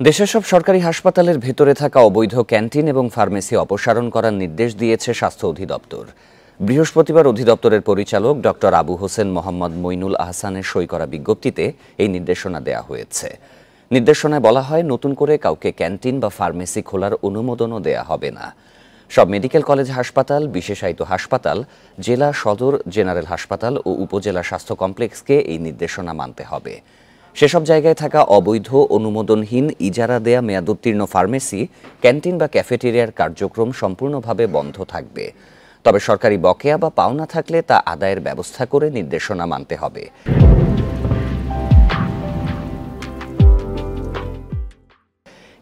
দেশের সব সরকারি হাসপাতালের ভেতরে থাকা অবৈধ ক্যান্টিন এবং ফার্মেসি অপসারণ করার নির্দেশ দিয়েছে স্বাস্থ্য অধিদপ্তর। বৃহস্পতিবার অধিদপ্তরের পরিচালক ডক্টর আবু হোসেন মোহাম্মদ মইনুল আহসানের সই করা বিজ্ঞপ্তিতে এই নির্দেশনা দেয়া হয়েছে। নির্দেশনায় বলা হয়, নতুন করে কাউকে ক্যান্টিন বা ফার্মেসি খোলার অনুমোদনও দেয়া হবে না। সব মেডিকেল কলেজ হাসপাতাল, বিশেষায়িত হাসপাতাল, জেলা সদর জেনারেল হাসপাতাল ও উপজেলা স্বাস্থ্য কমপ্লেক্সকে এই নির্দেশনা মানতে হবে। সেসব জায়গায় থাকা অবৈধ, অনুমোদনহীন, ইজারা দেয়া মেয়াদোত্তীর্ণ ফার্মেসি, ক্যান্টিন বা ক্যাফেটেরিয়ার কার্যক্রম সম্পূর্ণভাবে বন্ধ থাকবে। তবে সরকারি বকেয়া বা পাওনা থাকলে তা আদায়ের ব্যবস্থা করে নির্দেশনা মানতে হবে।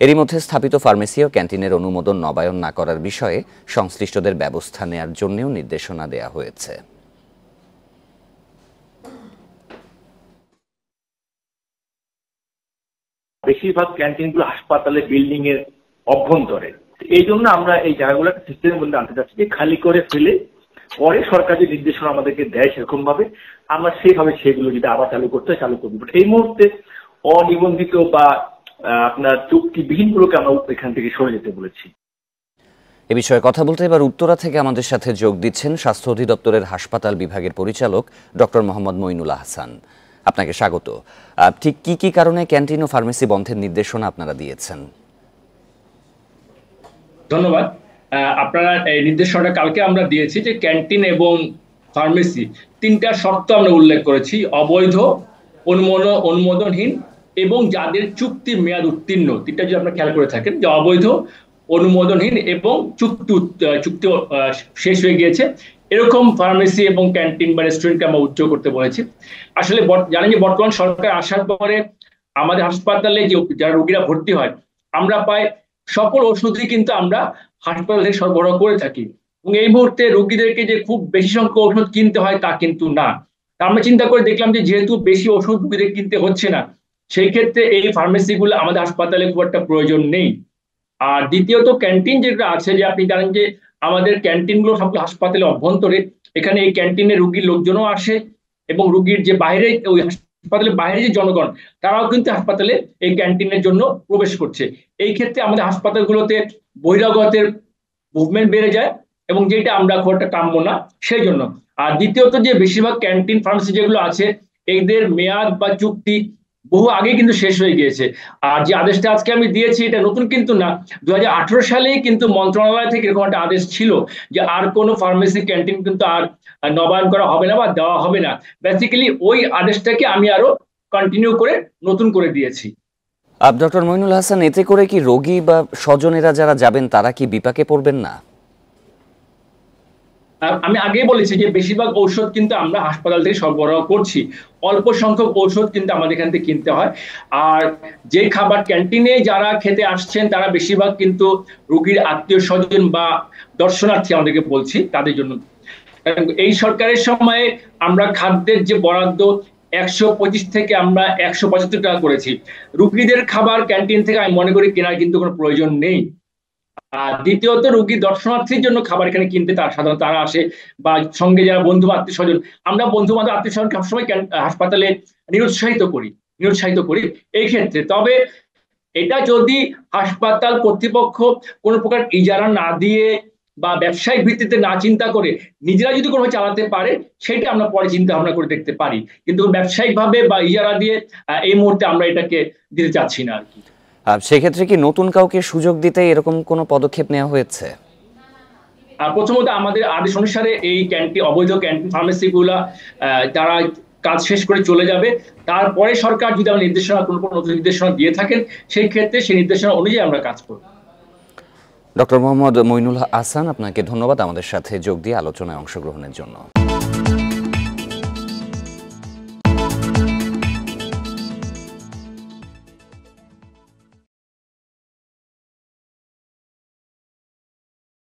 এরই মধ্যে স্থাপিত ফার্মেসি ও ক্যান্টিনের অনুমোদন নবায়ন না করার বিষয়ে সংশ্লিষ্টদের ব্যবস্থা নেয়ার জন্যও নির্দেশনা দেয়া হয়েছে। বেশিরভাগ ক্যান্টিনগুলো হাসপাতালে বিল্ডিং এর অভ্যন্তরে, এই জন্য আমরা এই জায়গাগুলোকে সিস্টেমের মধ্যে আনতে চাচ্ছি, খালি করে ফেলে পরে সরকার যে নির্দেশনা আমাদেরকে দেয় সেরকম ভাবে আমরা সেইভাবে সেগুলো যদি আবার চালু করতে চালু করবো। এই মুহূর্তে অনিবন্ধিত বা আপনার চুক্তিবিহীন গুলোকে আমরা এখান থেকে সরে যেতে বলেছি। এ বিষয়ে কথা বলতে এবার উত্তরা থেকে আমাদের সাথে যোগ দিচ্ছেন স্বাস্থ্য অধিদপ্তরের হাসপাতাল বিভাগের পরিচালক ডক্টর মোহাম্মদ মইনুল আহসান। আপনাকে স্বাগত। ঠিক কি কি কারণে ক্যান্টিন ও ফার্মেসি বন্ধের নির্দেশনা আপনারা দিয়েছেন? ধন্যবাদ। আপনারা এই নির্দেশনাটা কালকে আমরা দিয়েছি যে ক্যান্টিন এবং ফার্মেসি তিনটা শর্ত আমরা উল্লেখ করেছি: অবৈধ, অনুমোদনহীন এবং যাদের চুক্তি মেয়াদ উত্তীর্ণ। তিনটা যদি আপনারা খেয়াল করে থাকেন, যে অবৈধ, অনুমোদনহীন এবং চুক্তি শেষ হয়ে গিয়েছে, এরকম ফার্মেসি এবং ক্যান্টিন বা রেস্টুরেন্টকে আমরা উচ্চ করতে বলেছি। আসলে জানেন যে বর্তমান সরকার আসার পরে আমাদের হাসপাতালে যে যারা রোগীরা ভর্তি হয়, আমরা প্রায় সকল ওষুধই কিন্তু আমরা হাসপাতাল থেকে সরবরাহ করে থাকি। এবং এই মুহূর্তে রোগীদেরকে যে খুব বেশি সংখ্যক ওষুধ কিনতে হয় তা কিন্তু না। আমরা চিন্তা করে দেখলাম যে যেহেতু বেশি ওষুধ রোগীদের কিনতে হচ্ছে না, সেই ক্ষেত্রে এই ফার্মেসিগুলো আমাদের হাসপাতালে খুব একটা প্রয়োজন নেই। আর দ্বিতীয়ত, ক্যান্টিন যেটা আছে, যে আপনি জানেন যে আমাদের ক্যান্টিনগুলো সব হাসপাতালে অভ্যন্তরে, এখানে এই ক্যান্টিনে রোগীর লোকজনও আসে এবং রোগীর যে বাইরে, ওই হাসপাতালের বাইরে যে জনগণ, তারাও কিন্তু হাসপাতালে এই ক্যান্টিনের জন্য প্রবেশ করছে। এই ক্ষেত্রে আমাদের হাসপাতালগুলোতে বহিরাগতের মুভমেন্ট বেড়ে যায় এবং যেটা আমরা খুব একটা কাম্য না, সেই জন্য। আর দ্বিতীয়ত, যে বেশিরভাগ ক্যান্টিন ফার্মেসি যেগুলো আছে, এদের মেয়াদ বা চুক্তি বহু আগে কিন্তু শেষ হয়ে গিয়েছে। আর যে আদেশটা আজকে আমি দিয়েছি, এটা নতুন কিন্তু না, 2018 সালেই কিন্তু মন্ত্রণালয় থেকে এরকম একটা আদেশ ছিল যে আর কোনো ফার্মেসি, ক্যান্টিন কিন্তু আর নবায়ন করা হবে না বা দেওয়া হবে না। বেসিক্যালি ওই আদেশটাকে আমি আরো কন্টিনিউ করে নতুন করে দিয়েছি। ডক্টর মইনুল আহসান, এতে করে কি রোগী বা স্বজনেরা যারা যাবেন তারা কি বিপাকে পড়বেন না? আমি আগেই বলেছি যে বেশিরভাগ ঔষধ কিন্তু আমরা হাসপাতাল থেকে সরবরাহ করছি, অল্প সংখ্যক ঔষধ কিন্তু আমাদের এখান থেকে কিনতে হয়। আর যে খাবার ক্যান্টিনে যারা খেতে আসছেন, তারা বেশিরভাগ কিন্তু রোগীর আত্মীয় স্বজন বা দর্শনার্থী, আমাদেরকে বলছি তাদের জন্য। এই সরকারের সময়ে আমরা খাদ্যের যে বরাদ্দ 125 থেকে আমরা 175 টাকা করেছি। রোগীদের খাবার ক্যান্টিন থেকে আমি মনে করি কেনার কিন্তু কোনো প্রয়োজন নেই। আর দ্বিতীয়ত, রোগী দর্শনার্থীর জন্য খাবার এখানে কিনতে সাধারণত তারা আসে, বা সঙ্গে যারা বন্ধু আত্মীয় স্বজন, আমরা বন্ধু বান্ধব আত্মীয় স্বজনকে সবসময় হাসপাতালে নিরুৎসাহিত করি এই ক্ষেত্রে। তবে এটা যদি হাসপাতাল কর্তৃপক্ষ কোনো প্রকার ইজারা না দিয়ে বা ব্যবসায়িক ভিত্তিতে না চিন্তা করে নিজেরা যদি কোনোভাবে চালাতে পারে, সেটা আমরা পরে চিন্তা ভাবনা করে দেখতে পারি। কিন্তু ব্যবসায়িক ভাবে বা ইজারা দিয়ে এই মুহূর্তে আমরা এটাকে দিতে চাচ্ছি না আর কি। সেক্ষেত্রে কি নতুন কাউকে সুযোগ দিতে এরকম কোনো পদক্ষেপ নেওয়া হয়েছে? প্রথমত, আমাদের আদেশ অনুসারে এই অবৈধ ক্যান্টিন ফার্মেসি গুলা তারা কাজ শেষ করে চলে যাবে। তারপরে সরকার যদি আমরা কোনো নতুন নির্দেশনা দিয়ে থাকেন, সেই ক্ষেত্রে সেই নির্দেশনা অনুযায়ী আমরা কাজ করব। ডক্টর মোহাম্মদ মইনুল আহসান, আপনাকে ধন্যবাদ আমাদের সাথে যোগ দিয়ে আলোচনায় অংশগ্রহণের জন্য।